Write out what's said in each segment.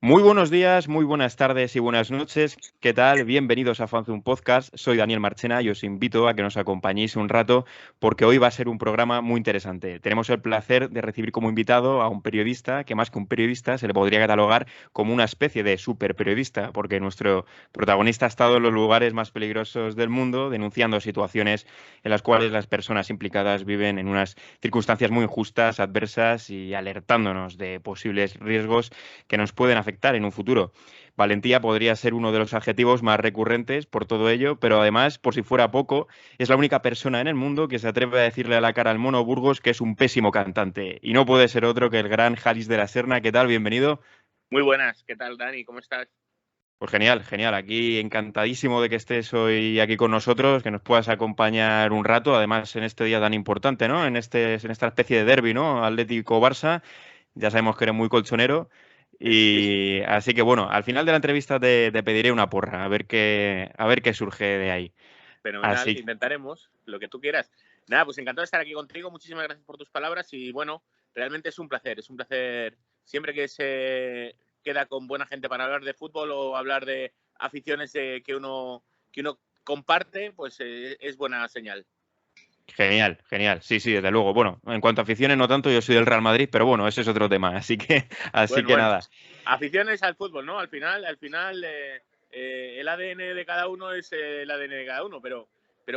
Muy buenos días, muy buenas tardes y buenas noches. ¿Qué tal? Bienvenidos a Fanzone Podcast. Soy Daniel Marchena y os invito a que nos acompañéis un rato porque hoy va a ser un programa muy interesante. Tenemos el placer de recibir como invitado a un periodista que más que un periodista se le podría catalogar como una especie de superperiodista porque nuestro protagonista ha estado en los lugares más peligrosos del mundo denunciando situaciones en las cuales las personas implicadas viven en unas circunstancias muy injustas, adversas y alertándonos de posibles riesgos que nos pueden afectar en un futuro. Valentía podría ser uno de los adjetivos más recurrentes por todo ello, pero además, por si fuera poco, es la única persona en el mundo que se atreve a decirle a la cara al Mono Burgos que es un pésimo cantante. Y no puede ser otro que el gran Jalis de la Serna. ¿Qué tal? Bienvenido. Muy buenas, ¿qué tal, Dani? ¿Cómo estás? Pues genial, genial. Aquí encantadísimo de que estés hoy aquí con nosotros, que nos puedas acompañar un rato, además en este día tan importante, ¿no? En esta especie de derbi, ¿no? Atlético-Barça. Ya sabemos que eres muy colchonero. Sí, sí, Y así que bueno, al final de la entrevista te pediré una porra, a ver qué surge de ahí. fenomenal. Así, Intentaremos lo que tú quieras. Nada, pues encantado de estar aquí contigo. Muchísimas gracias por tus palabras y bueno, realmente es un placer. Es un placer siempre que se queda con buena gente para hablar de fútbol o hablar de aficiones que uno comparte, pues es buena señal. genial, genial. Sí, sí, desde luego. Bueno, en cuanto a aficiones no tanto, yo soy del Real Madrid, pero bueno, ese es otro tema. Así Bueno, que bueno. nada. Aficiones al fútbol, ¿no? Al final el ADN de cada uno es el ADN de cada uno, pero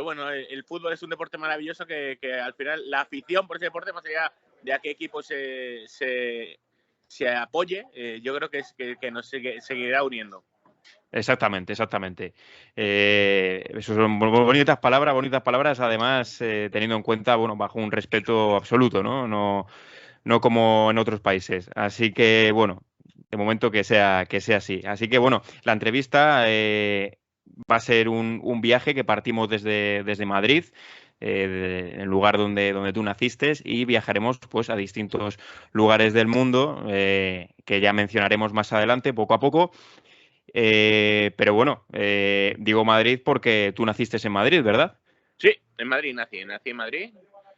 bueno, el fútbol es un deporte maravilloso que al final la afición por ese deporte, más allá de a qué equipo se apoye, yo creo que, que nos seguirá uniendo. Exactamente, exactamente. Eso son bonitas palabras, además, teniendo en cuenta, bueno, bajo un respeto absoluto, ¿no? No, no como en otros países. Así que, bueno, de momento que sea así. Así que, bueno, la entrevista va a ser un viaje que partimos desde Madrid, el lugar donde tú naciste, y viajaremos pues a distintos lugares del mundo que ya mencionaremos más adelante, poco a poco. Pero bueno, digo Madrid porque tú naciste en Madrid, ¿verdad? Sí, en Madrid nací en Madrid, en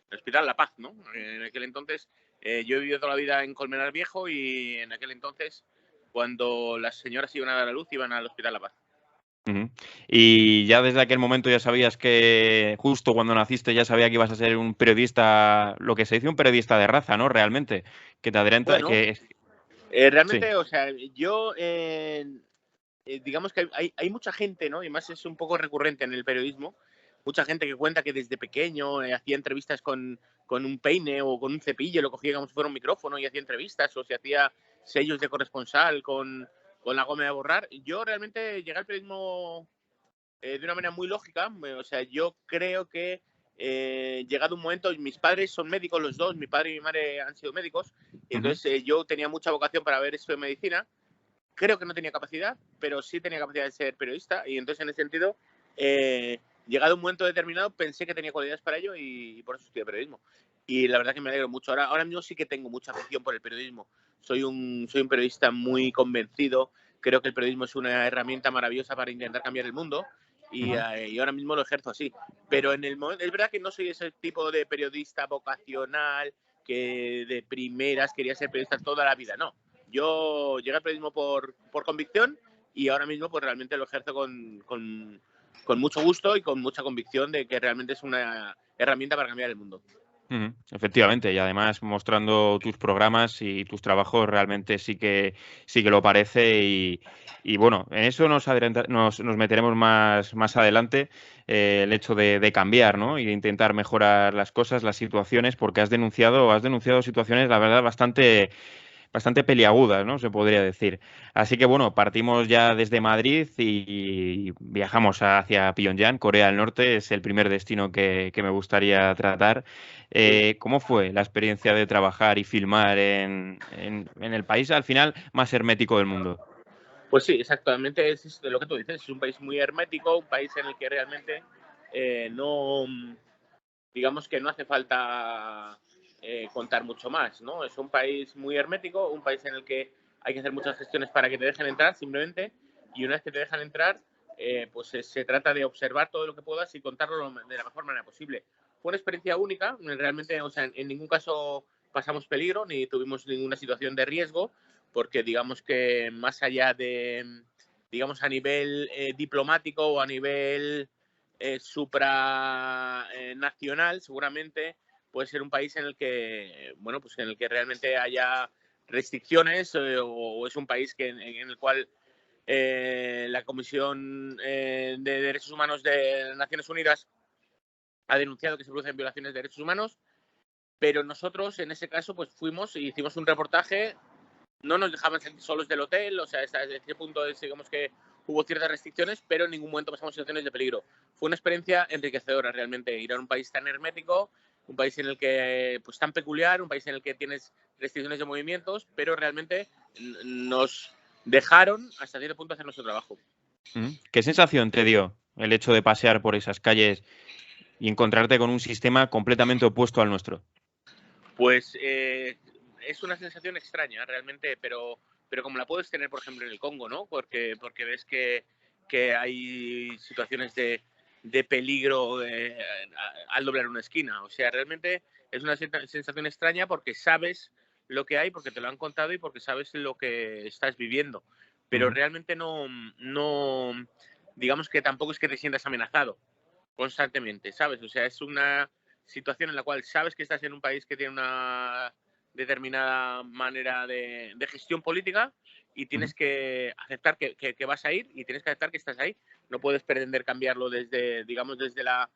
el Hospital La Paz, ¿no? En aquel entonces yo he vivido toda la vida en Colmenar Viejo y en aquel entonces, cuando las señoras iban a dar a luz, iban al Hospital La Paz. Ujú. Y ya desde aquel momento ya sabías que, justo cuando naciste, ya sabía que ibas a ser un periodista, lo que se dice un periodista de raza, ¿no? Realmente, que te adrenta, Bueno, que sí. realmente, o sea, yo, digamos que hay mucha gente, ¿no? Y más es un poco recurrente en el periodismo, mucha gente que cuenta que desde pequeño hacía entrevistas con un peine o con un cepillo, lo cogía como si fuera un micrófono y hacía entrevistas, o se hacía sellos de corresponsal con la goma de borrar. Yo realmente llegué al periodismo de una manera muy lógica. O sea, yo creo que llegado un momento, mis padres son médicos los dos, mi padre y mi madre han sido médicos, y Ujú. entonces yo tenía mucha vocación para ver esto de medicina. Creo que no tenía capacidad, pero sí tenía capacidad de ser periodista, y entonces en ese sentido, llegado un momento determinado, pensé que tenía cualidades para ello y por eso estudié periodismo. Y la verdad que me alegro mucho. Ahora mismo sí que tengo mucha afición por el periodismo. Soy un periodista muy convencido. Creo que el periodismo es una herramienta maravillosa para intentar cambiar el mundo Ujú. y ahora mismo lo ejerzo así. Pero en el momento, es verdad que no soy ese tipo de periodista vocacional que de primeras quería ser periodista toda la vida, no. Yo llegué al periodismo por convicción y ahora mismo pues realmente lo ejerzo con mucho gusto y con mucha convicción de que realmente es una herramienta para cambiar el mundo. Ujú. Efectivamente, y además mostrando tus programas y tus trabajos realmente sí que lo parece y bueno, en eso nos meteremos más adelante, el hecho de cambiar, ¿no? Y de intentar mejorar las cosas, las situaciones, porque has denunciado situaciones, la verdad, bastante peliagudas, ¿no? Se podría decir. Así que bueno, partimos ya desde Madrid y viajamos hacia Pyongyang, Corea del Norte, es el primer destino que me gustaría tratar. Sí. ¿Cómo fue la experiencia de trabajar y filmar en el país al final más hermético del mundo? Pues sí, exactamente es lo que tú dices. Es un país muy hermético, un país en el que realmente no, digamos que no hace falta contar mucho más, ¿no? Es un país muy hermético, un país en el que hay que hacer muchas gestiones para que te dejen entrar simplemente, y una vez que te dejan entrar, pues se trata de observar todo lo que puedas y contarlo de la mejor manera posible. Fue una experiencia única, realmente, o sea, en ningún caso pasamos peligro ni tuvimos ninguna situación de riesgo, porque digamos que más allá de, digamos, a nivel diplomático o a nivel supranacional, seguramente puede ser un país en el que, bueno, pues en el que realmente haya restricciones o es un país en el cual la Comisión de Derechos Humanos de Naciones Unidas ha denunciado que se producen violaciones de derechos humanos, pero nosotros en ese caso pues fuimos y hicimos un reportaje, no nos dejaban salir solos del hotel, o sea, hasta ese punto digamos que hubo ciertas restricciones, pero en ningún momento pasamos situaciones de peligro. Fue una experiencia enriquecedora realmente, ir a un país tan hermético, un país en el que, pues tan peculiar, un país en el que tienes restricciones de movimientos, pero realmente nos dejaron hasta cierto punto hacer nuestro trabajo. ¿Qué sensación te dio el hecho de pasear por esas calles y encontrarte con un sistema completamente opuesto al nuestro? Pues es una sensación extraña realmente, pero como la puedes tener, por ejemplo, en el Congo, ¿no? Porque ves que hay situaciones de peligro al doblar una esquina. O sea, realmente es una sensación extraña porque sabes lo que hay, porque te lo han contado y porque sabes lo que estás viviendo. Pero realmente no, digamos que tampoco es que te sientas amenazado constantemente, ¿sabes? O sea, es una situación en la cual sabes que estás en un país que tiene una determinada manera de gestión política y tienes que aceptar que vas a ir y tienes que aceptar que estás ahí. No puedes pretender cambiarlo desde, digamos, desde la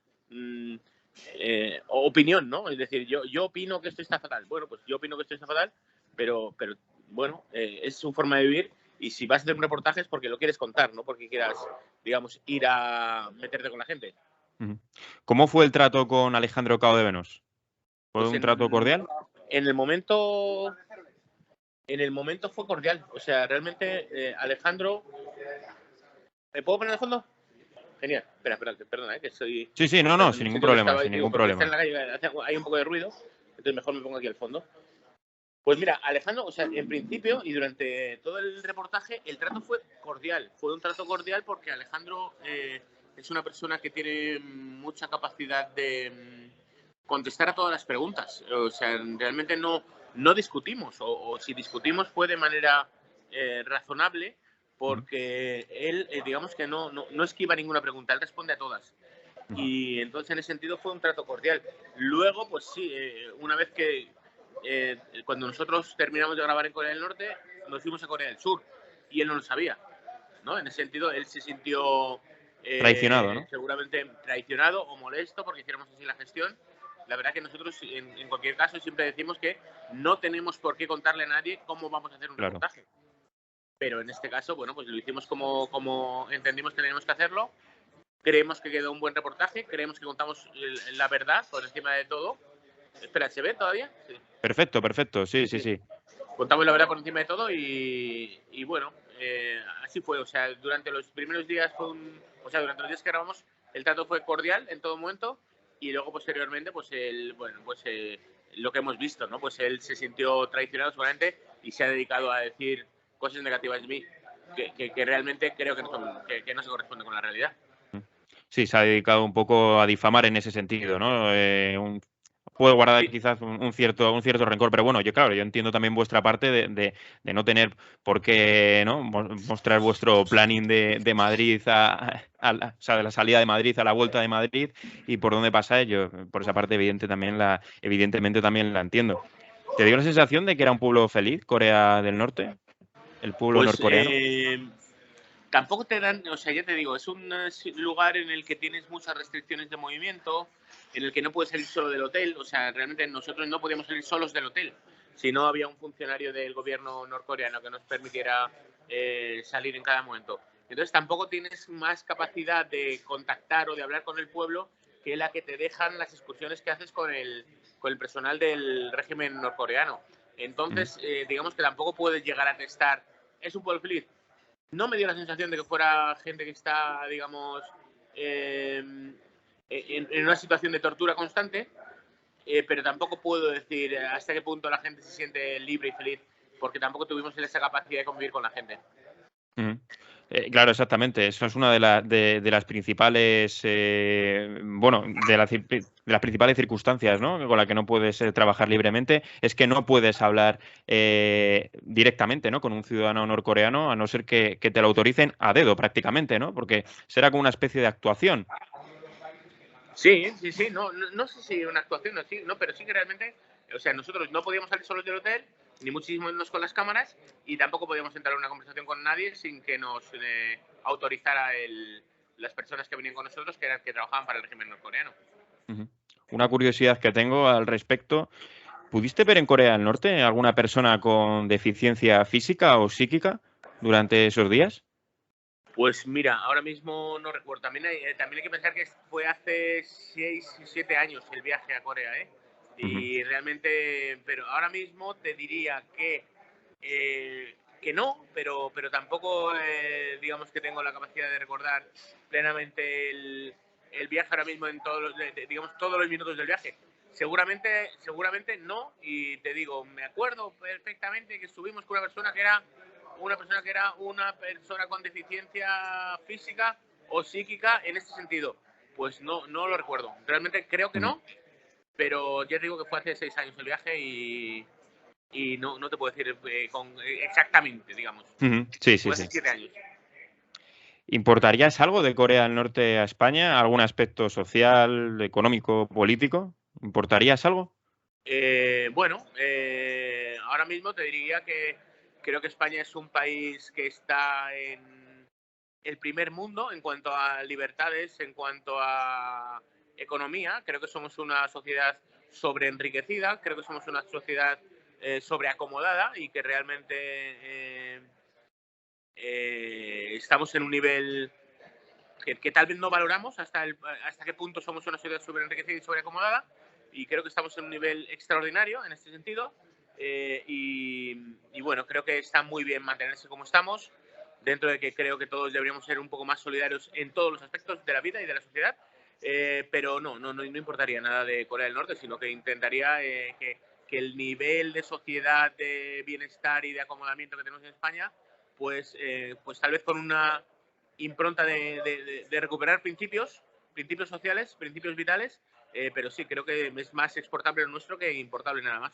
opinión, ¿no? Es decir, yo opino que esto está fatal. Bueno, pues yo opino que esto está fatal, pero bueno, es su forma de vivir y si vas a hacer un reportaje es porque lo quieres contar, no porque quieras, digamos, ir a meterte con la gente. ¿Cómo fue el trato con Alejandro Cao de Venós? ¿Fue Pues un trato cordial? en el momento fue cordial. O sea, realmente Alejandro, ¿me puedo poner de fondo? Genial. Espera, perdona, que soy Sí, sí, no, no, en sin un ningún sitio que problema, estaba y sin digo, ningún porque está en problema. la calle, hay un poco de ruido, entonces mejor me pongo aquí al fondo. Pues mira, Alejandro, o sea, en principio y durante todo el reportaje, el trato fue cordial. Fue un trato cordial porque Alejandro es una persona que tiene mucha capacidad de contestar a todas las preguntas. O sea, realmente no discutimos, o si discutimos fue de manera razonable, porque él, digamos que no esquiva ninguna pregunta, él responde a todas. Y entonces en ese sentido fue un trato cordial. Luego, pues sí, una vez que cuando nosotros terminamos de grabar en Corea del Norte, nos fuimos a Corea del Sur y él no lo sabía, ¿no? En ese sentido, él se sintió Traicionado, ¿no? seguramente traicionado o molesto porque hiciéramos así la gestión. La verdad que nosotros, en cualquier caso, siempre decimos que no tenemos por qué contarle a nadie cómo vamos a hacer un Claro. reportaje. Pero en este caso, bueno, pues lo hicimos como entendimos que teníamos que hacerlo. Creemos que quedó un buen reportaje, creemos que contamos la verdad por encima de todo. Espera, ¿se ve todavía? Sí. Perfecto, perfecto, sí, Sí, sí, sí. sí. Contamos la verdad por encima de todo y bueno, así fue. O sea, durante los primeros días o sea, durante los días que grabamos, el trato fue cordial en todo momento y luego posteriormente, pues lo que hemos visto, ¿no? Pues él se sintió traicionado seguramente y se ha dedicado a decir cosas negativas de mí que realmente creo que no se corresponde con la realidad. Sí, se ha dedicado un poco a difamar en ese sentido, ¿no? Puede guardar Sí, quizás un cierto rencor, pero bueno, claro, yo entiendo también vuestra parte de no tener por qué, ¿no? Mostrar vuestro planning de Madrid o sea, de la salida de Madrid a la vuelta de Madrid y por dónde pasáis. Yo, por esa parte, evidentemente también la entiendo. ¿Te dio la sensación de que era un pueblo feliz, Corea del Norte? ¿El pueblo pues norcoreano? tampoco te dan, o sea, ya te digo, es un lugar en el que tienes muchas restricciones de movimiento, en el que no puedes salir solo del hotel, o sea, realmente nosotros no podíamos salir solos del hotel, si no había un funcionario del gobierno norcoreano que nos permitiera salir en cada momento. Entonces tampoco tienes más capacidad de contactar o de hablar con el pueblo que la que te dejan las excursiones que haces con el personal del régimen norcoreano. Entonces, digamos que tampoco puedes llegar a testar, ¿es un pueblo feliz? No me dio la sensación de que fuera gente que está, digamos, en una situación de tortura constante, pero tampoco puedo decir hasta qué punto la gente se siente libre y feliz, porque tampoco tuvimos esa capacidad de convivir con la gente. Claro, exactamente. Eso es una de las principales, bueno, de las principales circunstancias, ¿no? Con la que no puedes trabajar libremente, es que no puedes hablar directamente, ¿no? Con un ciudadano norcoreano, a no ser que te lo autoricen a dedo prácticamente, ¿no? Porque será como una especie de actuación. Sí, sí, sí, no sé si una actuación o sí, no, pero sí que realmente, o sea, nosotros no podíamos salir solos del hotel, ni muchísimo menos con las cámaras, y tampoco podíamos entrar en una conversación con nadie sin que nos autorizara las personas que venían con nosotros, que trabajaban para el régimen norcoreano. Ujú. Una curiosidad que tengo al respecto. ¿Pudiste ver en Corea del Norte alguna persona con deficiencia física o psíquica durante esos días? Pues mira, ahora mismo no recuerdo. También hay que pensar que fue hace 6 o 7 años el viaje a Corea, ¿eh? Ujú. Y realmente, pero ahora mismo te diría que no, pero tampoco digamos que tengo la capacidad de recordar plenamente el viaje ahora mismo en digamos, todos los minutos del viaje. Seguramente no, y te digo, me acuerdo perfectamente que estuvimos con una persona con deficiencia física o psíquica en este sentido. Pues no lo recuerdo. Realmente creo que Ujú. no, pero ya te digo que fue hace 6 años el viaje y no te puedo decir exactamente, digamos. Ujú. Sí, sí, Fue hace sí. 7 años. ¿Importarías algo de Corea del Norte a España? ¿Algún aspecto social, económico, político? ¿Importarías algo? Bueno, ahora mismo te diría que creo que España es un país que está en el primer mundo en cuanto a libertades, en cuanto a economía. Creo que somos una sociedad sobreenriquecida, creo que somos una sociedad sobreacomodada y que realmente estamos en un nivel que tal vez no valoramos hasta qué punto somos una sociedad sobreenriquecida y sobreacomodada, y creo que estamos en un nivel extraordinario en este sentido, y bueno, creo que está muy bien mantenerse como estamos, dentro de que creo que todos deberíamos ser un poco más solidarios en todos los aspectos de la vida y de la sociedad, pero no importaría nada de Corea del Norte, sino que intentaría que el nivel de sociedad, de bienestar y de acomodamiento que tenemos en España, pues tal vez con una impronta de recuperar principios sociales, principios vitales, pero sí, creo que es más exportable lo nuestro que importable nada más.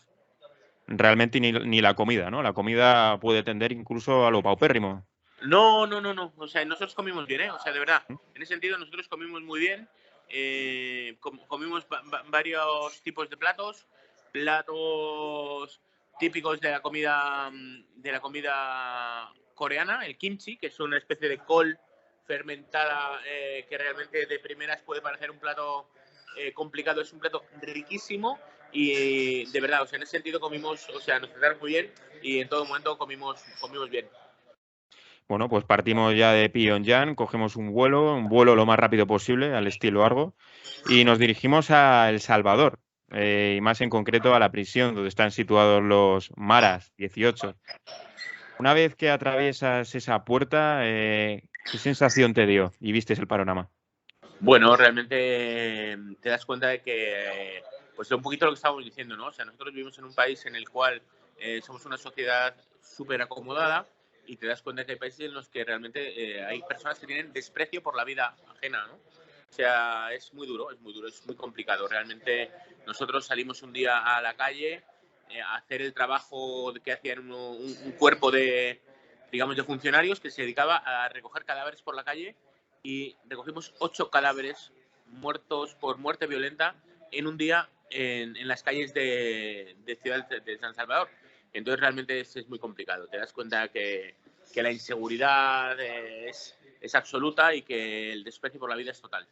Realmente ni la comida, ¿no? La comida puede tender incluso a lo paupérrimo. No. O sea, nosotros comimos bien, ¿eh? O sea, de verdad. ¿Mm? En ese sentido, nosotros comimos muy bien. Comimos varios tipos de platos típicos de la comida coreana, el kimchi, que es una especie de col fermentada que realmente de primeras puede parecer un plato complicado, es un plato riquísimo y de verdad, o sea, en ese sentido comimos, o sea, nos trataron muy bien y en todo momento comimos bien. Bueno, pues partimos ya de Pyongyang, cogemos un vuelo lo más rápido posible, al estilo Argo, y nos dirigimos a El Salvador, y más en concreto a la prisión donde están situados los Maras 18. Una vez que atraviesas esa puerta, ¿qué sensación te dio y vistes el panorama? Bueno, realmente te das cuenta de que, pues un poquito lo que estábamos diciendo, ¿no? O sea, nosotros vivimos en un país en el cual somos una sociedad súper acomodada y te das cuenta que hay países en los que realmente hay personas que tienen desprecio por la vida ajena, ¿no? O sea, es muy duro, es muy complicado. Realmente nosotros salimos un día a la calle a hacer el trabajo que hacían un cuerpo digamos, de funcionarios que se dedicaba a recoger cadáveres por la calle y recogimos 8 cadáveres muertos por muerte violenta en un día en las calles de Ciudad de San Salvador. Entonces realmente es muy complicado. Te das cuenta que la inseguridad es absoluta y que el desprecio por la vida es total.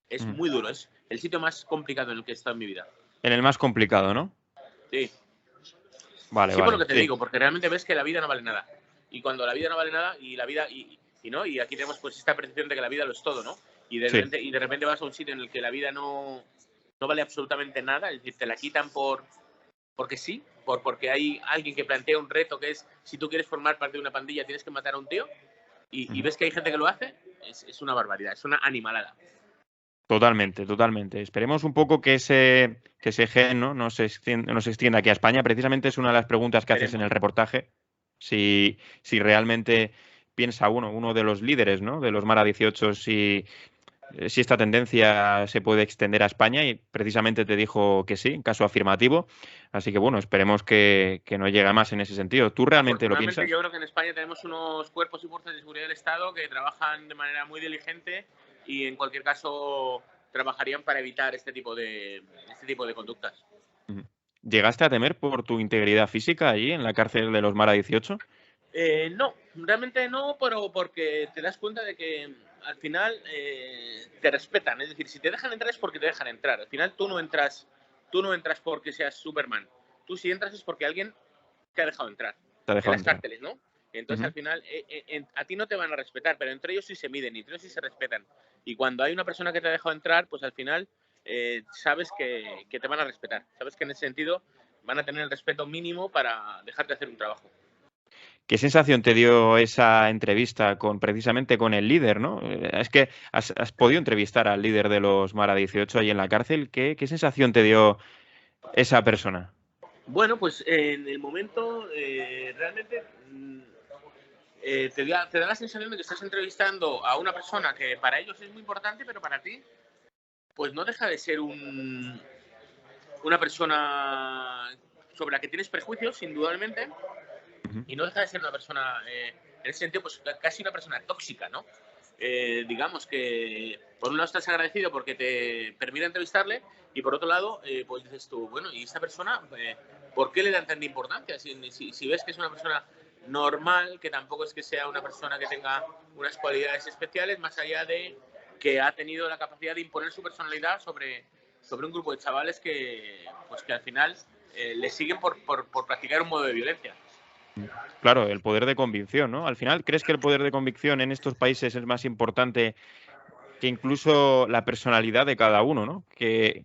Es Mm. muy duro, es el sitio más complicado en el que he estado en mi vida. En el más complicado, ¿no? Sí, Vale, sí por lo vale, que te sí, digo, porque realmente ves que la vida no vale nada. Y cuando la vida no vale nada y la vida no, y aquí tenemos pues esta percepción de que la vida lo es todo, ¿no? sí. Y de repente vas a un sitio en el que la vida no vale absolutamente nada, es decir, te la quitan porque sí, porque hay alguien que plantea un reto que es si tú quieres formar parte de una pandilla tienes que matar a un tío y Ujú. ves que hay gente que lo hace, es una barbaridad, es una animalada. Totalmente, totalmente. Esperemos un poco que ese gen, ¿no? No se extienda aquí a España. Precisamente es una de las preguntas que haces en el Esperemos. reportaje. Si realmente piensa uno de los líderes, ¿no?, de los Mara 18, si esta tendencia se puede extender a España, y precisamente te dijo que sí, en caso afirmativo. Así que bueno, esperemos que no llegue más en ese sentido. ¿Tú realmente lo Afortunadamente, piensas? yo creo que en España tenemos unos cuerpos y fuerzas de seguridad del Estado que trabajan de manera muy diligente y en cualquier caso trabajarían para evitar este tipo de conductas. Ujú. ¿Llegaste a temer por tu integridad física allí en la cárcel de los Mara 18? No, realmente no, pero porque te das cuenta de que al final te respetan. Es decir, si te dejan entrar es porque te dejan entrar. Al final tú no entras porque seas Superman. Tú si entras es porque alguien te ha dejado entrar. Te ha En dejado las entrar. cárceles, ¿no? Entonces Ujú. al final a ti no te van a respetar, pero entre ellos sí se miden y entre ellos sí se respetan. Y cuando hay una persona que te ha dejado entrar, pues al final sabes que te van a respetar. Sabes que en ese sentido van a tener el respeto mínimo para dejarte hacer un trabajo. ¿Qué sensación te dio esa entrevista precisamente con el líder, ¿no? Es que has podido entrevistar al líder de los Mara 18 ahí en la cárcel. ¿Qué sensación te dio esa persona? Bueno, pues en el momento realmente te da la sensación de que estás entrevistando a una persona que para ellos es muy importante, pero para ti, pues no deja de ser una persona sobre la que tienes prejuicios, indudablemente, Ujú. y no deja de ser una persona, en ese sentido, pues casi una persona tóxica, ¿no? Digamos que por un lado estás agradecido porque te permite entrevistarle y por otro lado, pues dices tú, bueno, ¿y esta persona por qué le dan tanta importancia? Si ves que es una persona normal, que tampoco es que sea una persona que tenga unas cualidades especiales, más allá de que ha tenido la capacidad de imponer su personalidad sobre un grupo de chavales pues que al final le siguen por practicar un modo de violencia. Claro, el poder de convicción, ¿no? Al final, ¿crees que el poder de convicción en estos países es más importante que incluso la personalidad de cada uno, ¿no? Que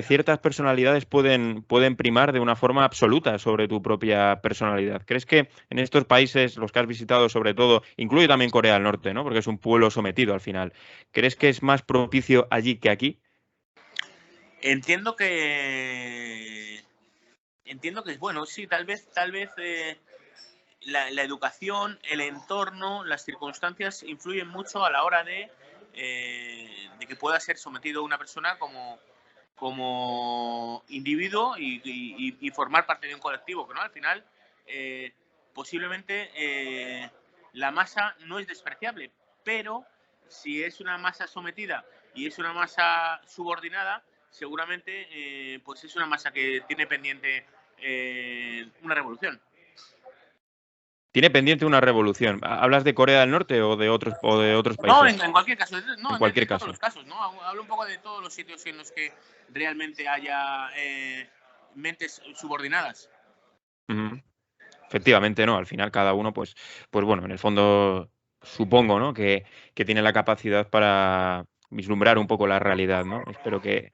ciertas personalidades pueden primar de una forma absoluta sobre tu propia personalidad. ¿Crees que en estos países, los que has visitado sobre todo, incluye también Corea del Norte, ¿no?, porque es un pueblo sometido al final, ¿crees que es más propicio allí que aquí? Entiendo que es bueno, sí, tal vez la educación, el entorno, las circunstancias influyen mucho a la hora de que pueda ser sometido una persona como individuo y formar parte de un colectivo, ¿no? Al final, eh, posiblemente la masa no es despreciable, pero si es una masa sometida y es una masa subordinada, seguramente pues es una masa que tiene pendiente una revolución. ¿Tiene pendiente una revolución? ¿Hablas de Corea del Norte o de otros No, países? en cualquier caso, En no, de cualquier todos caso. los casos, ¿no? Hablo un poco de todos los sitios en los que realmente haya mentes subordinadas. Ujú. Efectivamente, ¿no? Al final cada uno, pues bueno, en el fondo supongo, ¿no?, que tiene la capacidad para vislumbrar un poco la realidad, ¿no? Espero que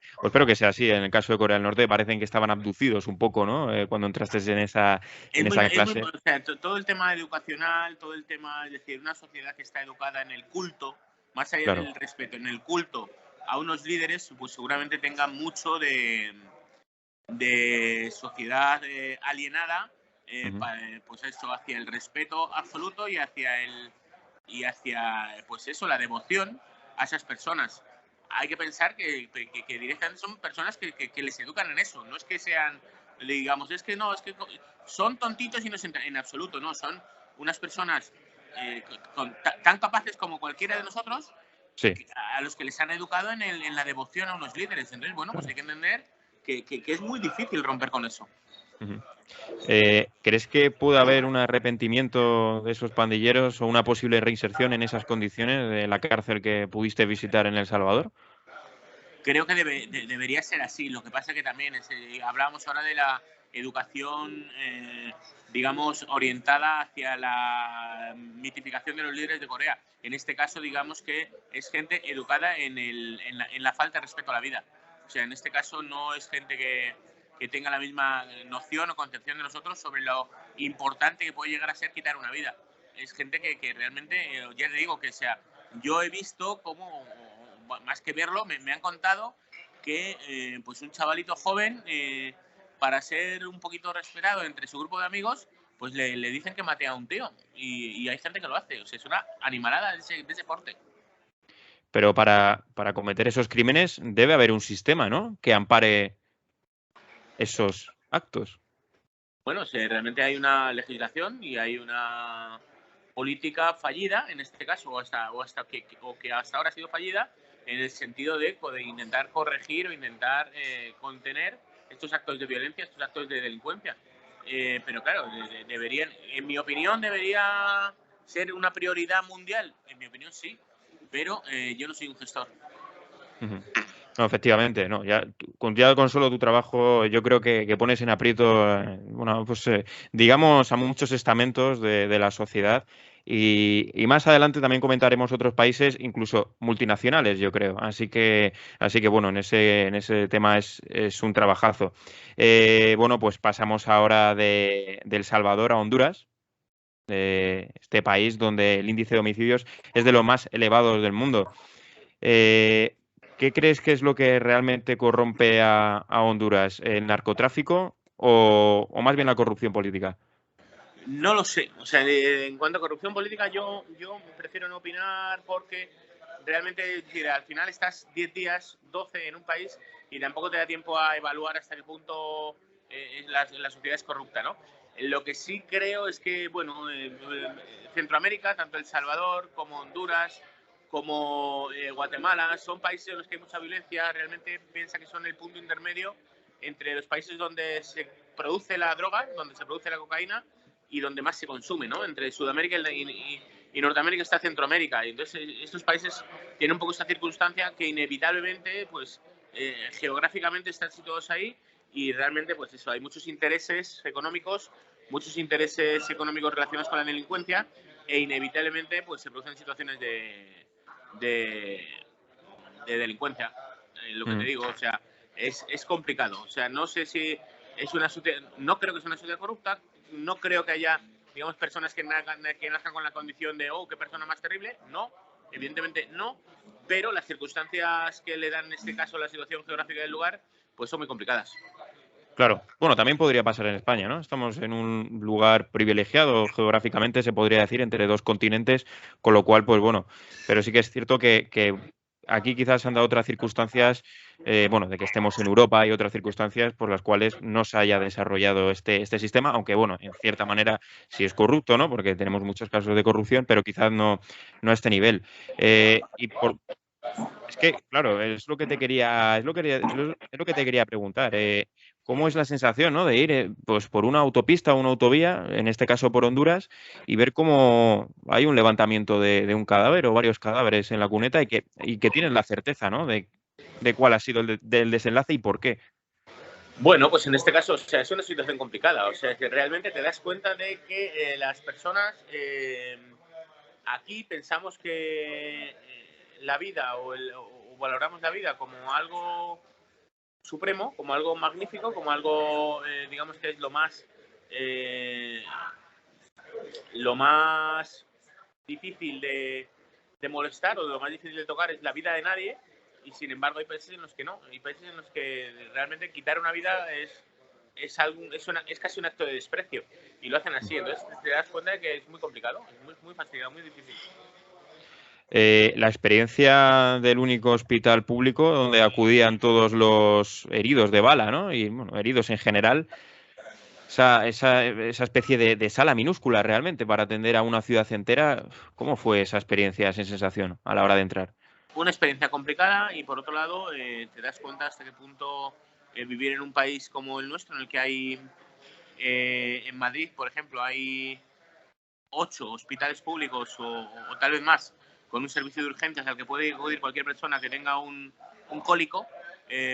sea así. En el caso de Corea del Norte parecen que estaban abducidos un poco, ¿no?, cuando entraste en esa Es muy, clase. o sea, todo el tema educacional, todo el tema, es decir, una sociedad que está educada en el culto, más allá Claro. del respeto, en el culto a unos líderes, pues seguramente tenga mucho de sociedad alienada, Ujú. pues eso, hacia el respeto absoluto y hacia pues eso, la devoción a esas personas. Hay que pensar que directamente son personas que les educan en eso, no es que sean, digamos, es que no, es que son tontitos y no es en absoluto, no, son unas personas tan capaces como cualquiera de nosotros Sí, a los que les han educado en la devoción a unos líderes. Entonces, bueno, pues hay claro. que entender que es muy difícil romper con eso. Ujú. ¿Crees que puede haber un arrepentimiento de esos pandilleros o una posible reinserción en esas condiciones de la cárcel que pudiste visitar en El Salvador? Creo que debería ser así. Lo que pasa que también hablábamos ahora de la educación, digamos, orientada hacia la mitificación de los líderes de Corea. En este caso, digamos que es gente educada en la falta de respeto a la vida. O sea, en este caso no es gente que tenga la misma noción o concepción de nosotros sobre lo importante que puede llegar a ser quitar una vida. Es gente que realmente, ya te digo, que sea, yo he visto cómo, más que verlo, me han contado que pues un chavalito joven, para ser un poquito respetado entre su grupo de amigos, pues le dicen que mate a un tío. Y hay gente que lo hace. O sea, es una animalada de ese porte. Pero para cometer esos crímenes debe haber un sistema, ¿no? Que ampare esos actos. Bueno, realmente hay una legislación y hay una política fallida, en este caso, o que hasta ahora ha sido fallida, en el sentido de intentar corregir o intentar contener estos actos de violencia, estos actos de delincuencia. Pero claro, deberían, en mi opinión, debería ser una prioridad mundial. En mi opinión, sí, pero yo no soy un gestor. Ujú. No, efectivamente, no. Ya con solo tu trabajo, yo creo que pones en aprieto, bueno, pues digamos, a muchos estamentos de la sociedad. Y más adelante también comentaremos otros países, incluso multinacionales, yo creo. Así que bueno, en ese tema es un trabajazo. Bueno, pues pasamos ahora de El Salvador a Honduras, de este país donde el índice de homicidios es de los más elevados del mundo. Eh, ¿Qué crees que es lo que realmente corrompe a Honduras? ¿El narcotráfico o más bien la corrupción política? No lo sé. O sea, en cuanto a corrupción política, yo prefiero no opinar porque realmente, es decir, al final estás 10 días, 12 en un país y tampoco te da tiempo a evaluar hasta qué punto la sociedad es corrupta, ¿no? Lo que sí creo es que, bueno, Centroamérica, tanto El Salvador como Honduras, como Guatemala, son países en los que hay mucha violencia. Realmente piensa que son el punto intermedio entre los países donde se produce la droga, donde se produce la cocaína y donde más se consume, ¿no? Entre Sudamérica y Norteamérica está Centroamérica. Y entonces estos países tienen un poco esta circunstancia que inevitablemente, pues, geográficamente están situados ahí y realmente, pues eso, hay muchos intereses económicos relacionados con la delincuencia e inevitablemente, pues, se producen situaciones de, de delincuencia. Lo que te Mm. digo, o sea, es complicado. O sea, no sé si es una sociedad, no creo que sea una sociedad corrupta, no creo que haya, digamos, personas que nazcan con la condición de, oh, qué persona más terrible. No, evidentemente no, pero las circunstancias que le dan en este caso la situación geográfica del lugar, pues son muy complicadas. Claro. Bueno, también podría pasar en España, ¿no? Estamos en un lugar privilegiado geográficamente, se podría decir, entre dos continentes, con lo cual, pues bueno, pero sí que es cierto que aquí quizás se han dado otras circunstancias, bueno, de que estemos en Europa y otras circunstancias por las cuales no se haya desarrollado este sistema, aunque bueno, en cierta manera sí es corrupto, ¿no? Porque tenemos muchos casos de corrupción, pero quizás no a este nivel. Es que, claro, es lo que te quería, es lo que te quería preguntar. ¿Cómo es la sensación, ¿no? De ir, pues, por una autopista o una autovía, en este caso por Honduras, y ver cómo hay un levantamiento de un cadáver o varios cadáveres en la cuneta y que tienes la certeza, ¿no? De cuál ha sido del desenlace y por qué. Bueno, pues en este caso, o sea, es una situación complicada. O sea, que realmente te das cuenta de que las personas aquí pensamos que la vida o valoramos la vida como algo supremo, como algo magnífico, como algo, digamos que es eh, lo más difícil de molestar o lo más difícil de tocar es la vida de nadie. Y sin embargo hay países en los que no, hay países en los que realmente quitar una vida es casi un acto de desprecio y lo hacen así. Entonces te das cuenta de que es muy complicado, es muy fastidiado, muy difícil. La experiencia del único hospital público donde acudían todos los heridos de bala, ¿no? Y bueno, heridos en general. Esa especie de sala minúscula realmente para atender a una ciudad entera. ¿Cómo fue esa experiencia, esa sensación a la hora de entrar? Una experiencia complicada y por otro lado te das cuenta hasta qué punto vivir en un país como el nuestro, en el que hay, en Madrid, por ejemplo, hay 8 hospitales públicos o tal vez más, con un servicio de urgencias al que puede acudir cualquier persona que tenga un cólico,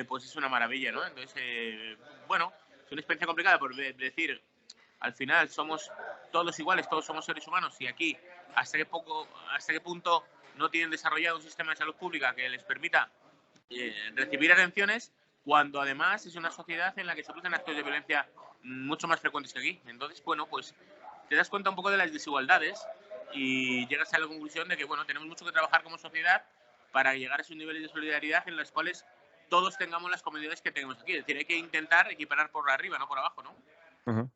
pues es una maravilla, ¿no? Entonces, bueno, es una experiencia complicada por decir, al final somos todos iguales, todos somos seres humanos y aquí, hasta qué punto no tienen desarrollado un sistema de salud pública que les permita recibir atenciones, cuando además es una sociedad en la que se producen actos de violencia mucho más frecuentes que aquí. Entonces, bueno, pues te das cuenta un poco de las desigualdades y llegas a la conclusión de que, bueno, tenemos mucho que trabajar como sociedad para llegar a esos niveles de solidaridad en los cuales todos tengamos las comodidades que tenemos aquí. Es decir, hay que intentar equiparar por arriba, no por abajo, ¿no? Ujú.